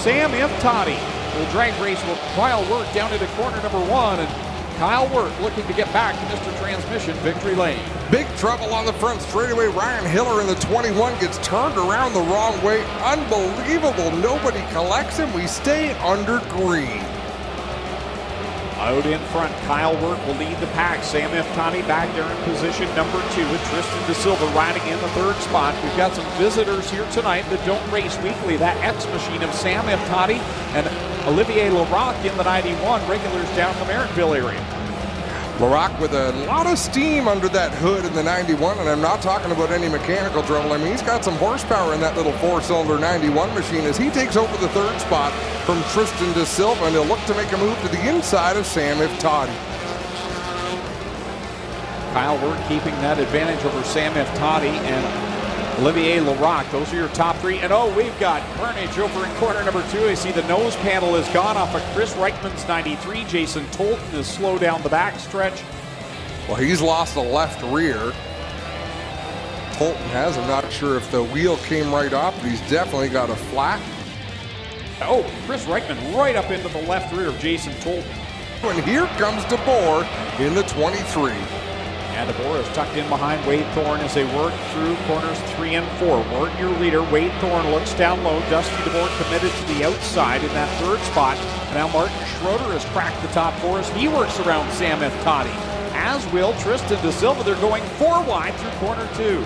Sam Toddy. The drag race with Kyle Wirt down into corner number 1, and Kyle Wirt looking to get back to Mr. Transmission victory lane. Big trouble on the front straightaway. Ryan Hiller in the 21 gets turned around the wrong way. Unbelievable. Nobody collects him. We stay under green. Out in front, Kyle Wirt will lead the pack. Sam Toddy back there in position number 2 with Tristan De Silva riding in the 3rd spot. We've got some visitors here tonight that don't race weekly. That X-Machine of Sam Toddy and Olivier Larocque in the 91, regulars down the Marenville area. Larocque with a lot of steam under that hood in the 91, and I'm not talking about any mechanical trouble. I mean, he's got some horsepower in that little 4-cylinder 91 machine as he takes over the 3rd spot from Tristan De Silva, and he'll look to make a move to the inside of Sam Toddy. Kyle Wirt keeping that advantage over Sam Toddy and Olivier Larocque. Those are your top 3. And oh, we've got carnage over in corner number 2. I see the nose panel has gone off of Chris Reichman's 93. Jason Tolton is slow down the backstretch. Well, he's lost the left rear. Tolton has. I'm not sure if the wheel came right off, but he's definitely got a flat. Oh, Chris Reichman right up into the left rear of Jason Tolton. And here comes DeBoer in the 23. And DeBoer is tucked in behind Wade Thorne as they work through corners 3 and 4. Wirt, your leader. Wade Thorne looks down low. Dusty DeBoer committed to the outside in that 3rd spot. And now Martin Schroeder has cracked the top 4 as he works around Sam Toddy. As will Tristan De Silva. They're going 4 wide through corner 2.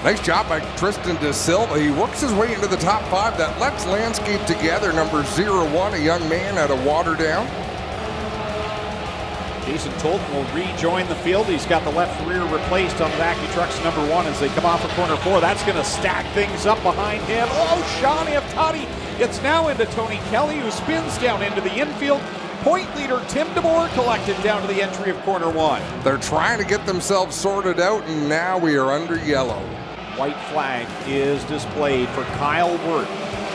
Nice job by Tristan De Silva. He works his way into the top 5. That Let's Landscape Together, number 01, a young man out of Waterdown. Jason Tolton will rejoin the field. He's got the left rear replaced on the AccuTrucks number 1 as they come off of corner 4. That's going to stack things up behind him. Oh, Sean Toddy gets now into Tony Kelly, who spins down into the infield. Point leader Tim DeBoer collected down to the entry of corner 1. They're trying to get themselves sorted out, and now we are under yellow. White flag is displayed for Kyle Wirt.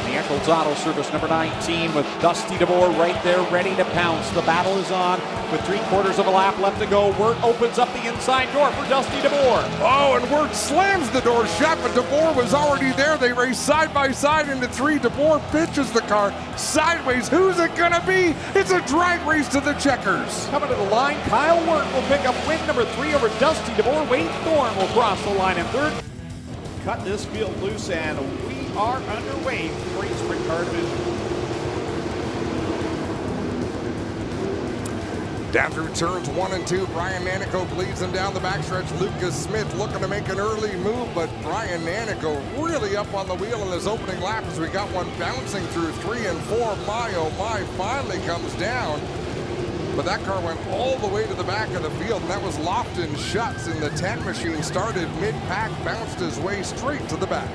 The Eccles Auto Service number 19 with Dusty DeBoer right there ready to pounce. The battle is on with 3/4 of a lap left to go. Wirt opens up the inside door for Dusty DeBoer. Oh, and Wirt slams the door shut, but DeBoer was already there. They race side by side into 3. DeBoer pitches the car sideways. Who's it gonna be? It's a drag race to the checkers. Coming to the line, Kyle Wirt will pick up win number 3 over Dusty DeBoer. Wade Thorne will cross the line in 3rd. Cut this field loose, and we are underway for a sprint car division. Down through turns 1 and 2, Brian Nanico leads them down the backstretch. Lucas Smith looking to make an early move, but Brian Nanico really up on the wheel in this opening lap as we got one bouncing through 3 and 4. My, oh my, finally comes down. But that car went all the way to the back of the field, and that was Lofton Schutz in the 10 machine. Started mid-pack, bounced his way straight to the back.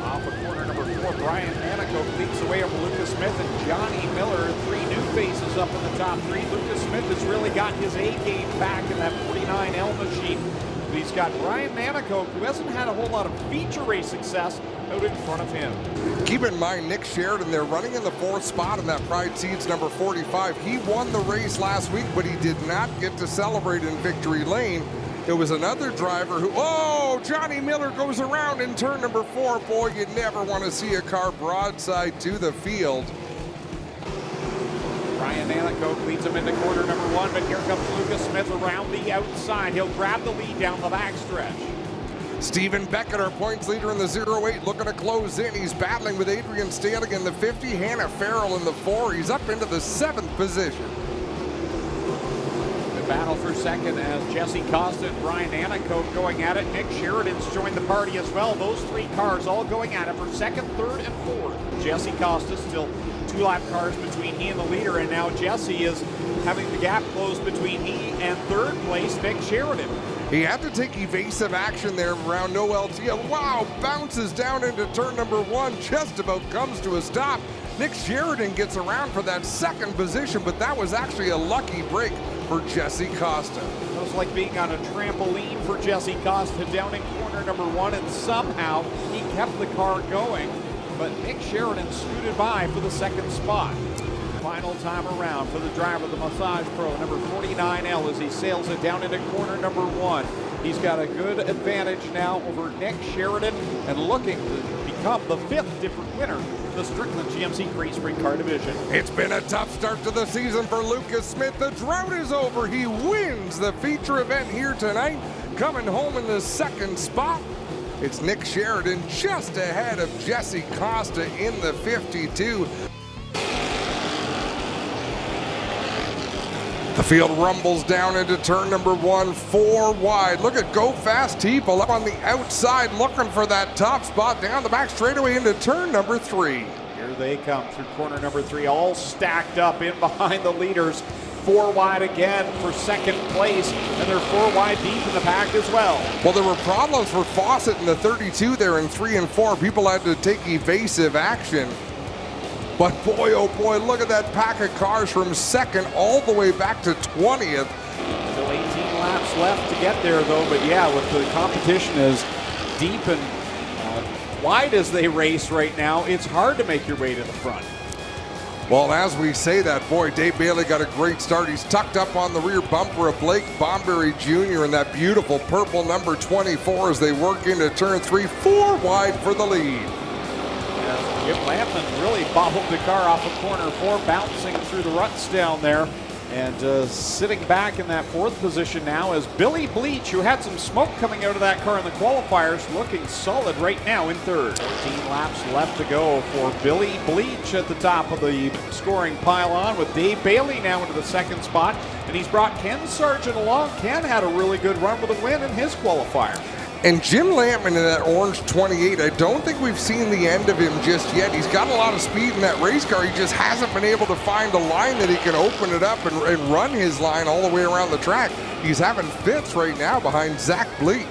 Off of corner number 4, Brian Nanico leads away over Lucas Smith and Johnny Miller. 3 new faces up in the top 3. Lucas Smith has really got his A-game back in that 49L machine. But he's got Brian Nanico, who hasn't had a whole lot of feature race success, out in front of him. Keep in mind, Nick Sheridan, they're running in the 4th spot in that Pride Seeds number 45. He won the race last week, but he did not get to celebrate in victory lane. It was another driver who, oh, Johnny Miller goes around in turn number 4. Boy, you never want to see a car broadside to the field. Brian Nanico leads him into corner number 1, but here comes Lucas Smith around the outside. He'll grab the lead down the backstretch. Stephen Beckett, our points leader in the 08, looking to close in. He's battling with Adrian Stalig in the 50, Hannah Farrell in the 4. He's up into the 7th position. The battle for second as Jesse Costa and Brian Nanico going at it. Nick Sheridan's joined the party as well. Those 3 cars all going at it for 2nd, 3rd, and 4th. Jesse Costa still 2-lap cars between he and the leader, and now Jesse is having the gap closed between he and 3rd place, Nick Sheridan. He had to take evasive action there around no LT. Wow, bounces down into turn number 1, just about comes to a stop. Nick Sheridan gets around for that 2nd position, but that was actually a lucky break for Jesse Costa. It was like being on a trampoline for Jesse Costa down in corner number 1, and somehow he kept the car going, but Nick Sheridan scooted by for the 2nd spot. Final time around for the driver, the Massage Pro, number 49L, as he sails it down into corner number 1. He's got a good advantage now over Nick Sheridan and looking to become the 5th different winner of the the Strickland GMC Crate Sprint Car Division. It's been a tough start to the season for Lucas Smith. The drought is over. He wins the feature event here tonight. Coming home in the second spot, it's Nick Sheridan just ahead of Jesse Costa in the 52. The field rumbles down into turn number 1, 4 wide. Look at Go Fast People up on the outside looking for that top spot down the back straightaway into turn number 3. Here they come through corner number 3, all stacked up in behind the leaders. 4 wide again for second place, and they're 4 wide deep in the pack as well. Well, there were problems for Fawcett in the 32 there in 3 and 4. People had to take evasive action. But boy, oh boy, look at that pack of cars from second all the way back to 20th. Still 18 laps left to get there, though. But yeah, with the competition as deep and wide as they race right now, it's hard to make your way to the front. Well, as we say that, boy, Dave Bailey got a great start. He's tucked up on the rear bumper of Blake Bomberry Jr. in that beautiful purple number 24 as they work into turn 3, 4 wide for the lead. Jim Lampman really bobbled the car off of corner 4, bouncing through the ruts down there. And sitting back in that 4th position now is Billy Bleach, who had some smoke coming out of that car in the qualifiers, looking solid right now in 3rd. 14 laps left to go for Billy Bleach at the top of the scoring pylon, with Dave Bailey now into the 2nd spot. And he's brought Ken Sargent along. Ken had a really good run with a win in his qualifier. And Jim Lampman in that orange 28, I don't think we've seen the end of him just yet. He's got a lot of speed in that race car. He just hasn't been able to find a line that he can open it up and run his line all the way around the track. He's having 5th right now behind Zach Bleach.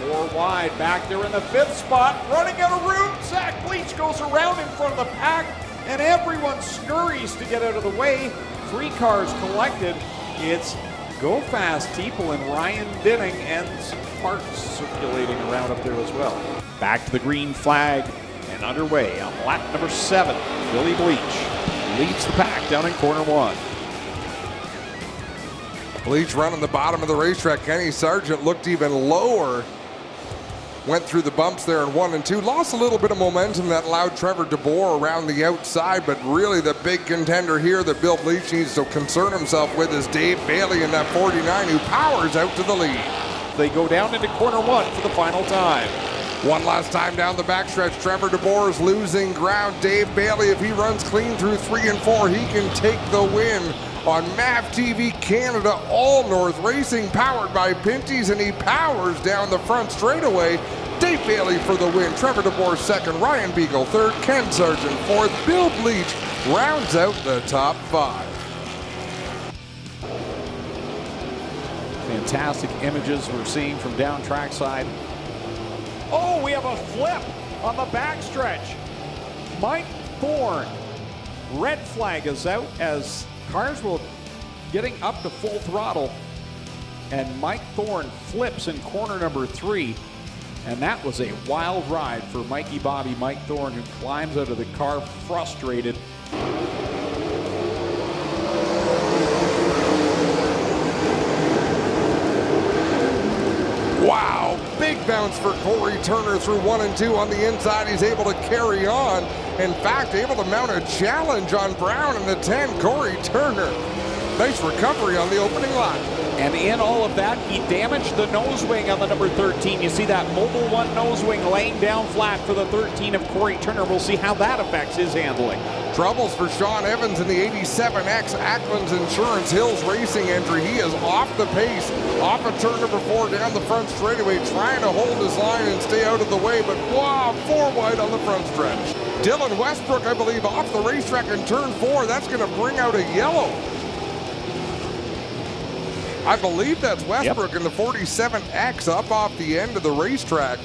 4 wide back there in the 5th spot, running out of room. Zach Bleach goes around in front of the pack, and everyone scurries to get out of the way. 3 cars collected. It's Go Fast People and Ryan Dinning, and some parts circulating around up there as well. Back to the green flag and underway on lap number 7. Billy Bleach leads the pack down in corner 1. Bleach running the bottom of the racetrack. Kenny Sargent looked even lower. Went through the bumps there in 1 and 2. Lost a little bit of momentum that allowed Trevor DeBoer around the outside, but really the big contender here that Bill Bleach needs to concern himself with is Dave Bailey in that 49, who powers out to the lead. They go down into corner 1 for the final time. One last time down the backstretch. Trevor DeBoer is losing ground. Dave Bailey, if he runs clean through 3 and 4, he can take the win on MAV TV Canada All North Racing, powered by Pinty's, and he powers down the front straightaway. Dave Bailey for the win, Trevor DeBoer 2nd, Ryan Beagle 3rd, Ken Sargent 4th, Bill Bleach rounds out the top 5. Fantastic images we're seeing from down trackside. Oh, we have a flip on the backstretch. Mike Thorne, red flag is out as cars will getting up to full throttle, and Mike Thorne flips in corner number 3, and that was a wild ride for Mikey Bobby Mike Thorne, who climbs out of the car frustrated. Wow, big bounce for Corey Turner through 1 and 2 on the inside. He's able to carry on. In fact, able to mount a challenge on Brown in the 10, Corey Turner. Nice recovery on the opening lap. And in all of that, he damaged the nose wing on the number 13. You see that Mobil 1 nose wing laying down flat for the 13 of Corey Turner. We'll see how that affects his handling. Troubles for Sean Evans in the 87X Ackland's Insurance Hills Racing entry. He is off the pace, off of turn number 4 down the front straightaway, trying to hold his line and stay out of the way, but wow, 4 wide on the front stretch. Dylan Westbrook, I believe, off the racetrack in turn 4. That's going to bring out a yellow. I believe that's Westbrook in the 47X up off the end of the racetrack.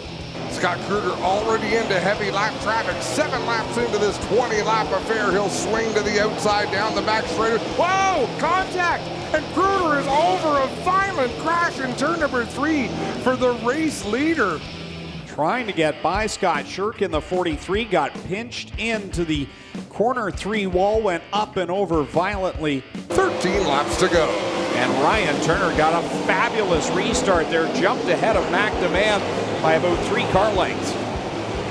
Scott Kruger already into heavy lap traffic. 7 laps into this 20-lap affair. He'll swing to the outside down the back straight. Whoa! Contact! And Kruger is over a violent crash in turn number 3 for the race leader. Trying to get by Scott Shirk in the 43, got pinched into the corner 3 wall, went up and over violently. 13 laps to go. And Ryan Turner got a fabulous restart there, jumped ahead of McDonald by about 3 car lengths.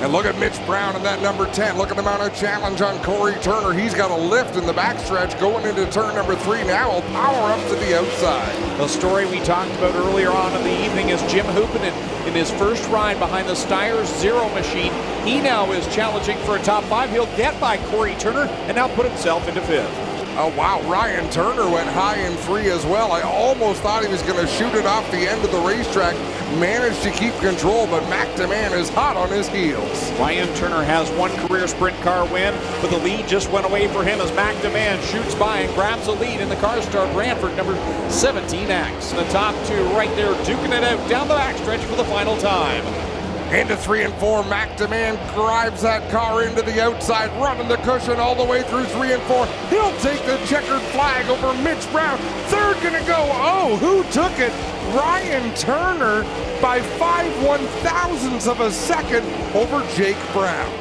And look at Mitch Brown in that number 10. Look at the amount of challenge on Corey Turner. He's got a lift in the backstretch going into turn number 3 now. He'll power up to the outside. The story we talked about earlier on in the evening is Jim Hoopinen in his first ride behind the Steyr Zero machine. He now is challenging for a top 5. He'll get by Corey Turner and now put himself into 5th. Oh, wow. Ryan Turner went high in 3 as well. I almost thought he was going to shoot it off the end of the racetrack. Managed to keep control, but McDonald is hot on his heels. Ryan Turner has one career sprint car win, but the lead just went away for him as McDonald shoots by and grabs the lead in the car star Brantford number 17X. The top 2 right there duking it out down the backstretch for the final time. Into 3 and 4, McDonald drives that car into the outside, running the cushion all the way through 3 and 4. He'll take the checkered flag over Mitch Brown. Third gonna go, oh, who took it? Ryan Turner by 5/1000ths of a second over Jake Brown.